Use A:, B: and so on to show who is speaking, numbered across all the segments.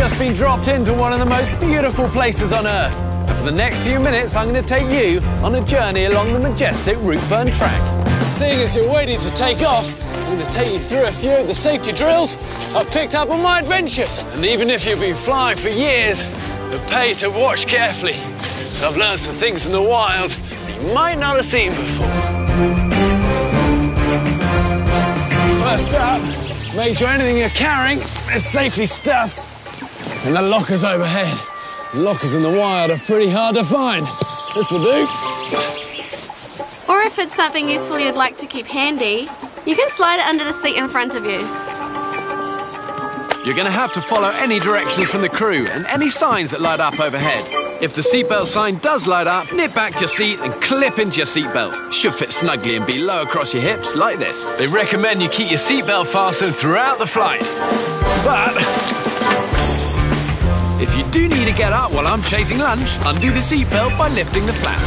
A: just been dropped into one of the most beautiful places on Earth. And for the next few minutes, I'm going to take you on a journey along the majestic Route track. Seeing as you're waiting to take off, I'm going to take you through a few of the safety drills I've picked up on my adventures. And even if you've been flying for years, it'll pay to watch carefully. So I've learned some things in the wild that you might not have seen before. First up, make sure anything you're carrying is safely stuffed. And the lockers overhead. Lockers in the wild are pretty hard to find. This will do.
B: Or if it's something useful you'd like to keep handy, you can slide it under the seat in front of you.
A: You're going to have to follow any directions from the crew and any signs that light up overhead. If the seatbelt sign does light up, nip back to your seat and clip into your seatbelt. Should fit snugly and be low across your hips, like this. They recommend you keep your seatbelt fastened throughout the flight. But if you do need to get up while I'm chasing lunch, undo the seatbelt by lifting the flap.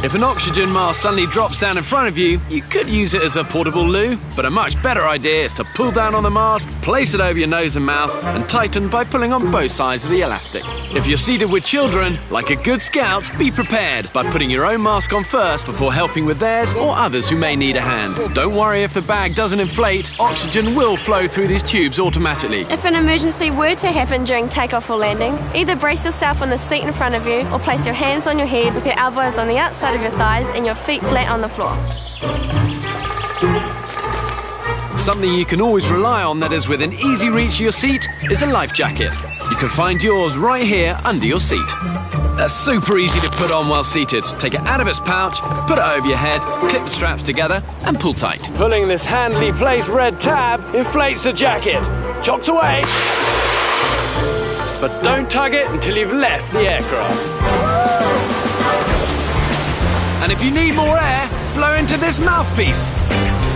A: If an oxygen mask suddenly drops down in front of you, you could use it as a portable loo, but a much better idea is to pull down on the mask, place it over your nose and mouth, and tighten by pulling on both sides of the elastic. If you're seated with children, like a good scout, be prepared by putting your own mask on first before helping with theirs or others who may need a hand. Don't worry if the bag doesn't inflate, oxygen will flow through these tubes automatically.
B: If an emergency were to happen during takeoff or landing, either brace yourself on the seat in front of you or place your hands on your head with your elbows on the outside of your thighs and your feet flat on the floor.
A: Something you can always rely on that is within easy reach of your seat is a life jacket. You can find yours right here under your seat. That's super easy to put on while seated. Take it out of its pouch, put it over your head, clip the straps together and pull tight. Pulling this handily placed red tab inflates the jacket. Chopped away. But don't tug it until you've left the aircraft. And if you need more air, blow into this mouthpiece.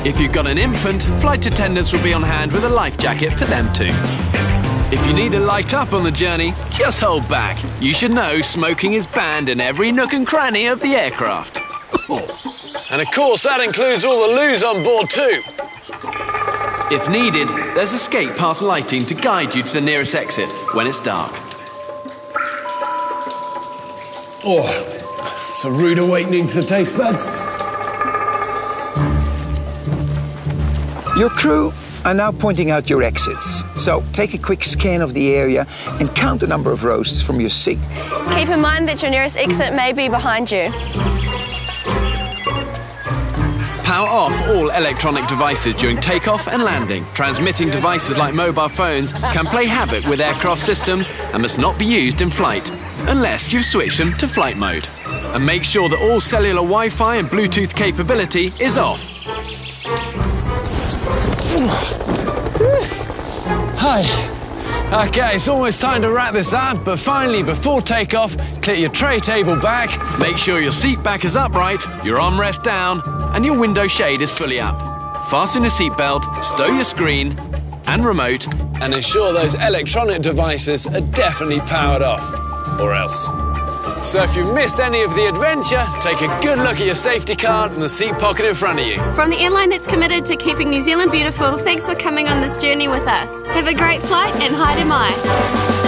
A: If you've got an infant, flight attendants will be on hand with a life jacket for them too. If you need to light up on the journey, just hold back. You should know smoking is banned in every nook and cranny of the aircraft. And of course, that includes all the loos on board too. If needed, there's escape path lighting to guide you to the nearest exit when it's dark. Oh. It's a rude awakening to the taste buds.
C: Your crew are now pointing out your exits. So take a quick scan of the area and count the number of rows from your seat.
B: Keep in mind that your nearest exit may be behind you.
A: Power off all electronic devices during takeoff and landing. Transmitting devices like mobile phones can play havoc with aircraft systems and must not be used in flight, unless you've switched them to flight mode. And make sure that all cellular Wi-Fi and Bluetooth capability is off. Hi. Okay, it's almost time to wrap this up, but finally, before takeoff, clip your tray table back, make sure your seat back is upright, your armrest down, and your window shade is fully up. Fasten your seatbelt, stow your screen and remote, and ensure those electronic devices are definitely powered off, or else. So if you've missed any of the adventure, take a good look at your safety card and the seat pocket in front of you.
B: From the airline that's committed to keeping New Zealand beautiful, thanks for coming on this journey with us. Have a great flight and haere mai.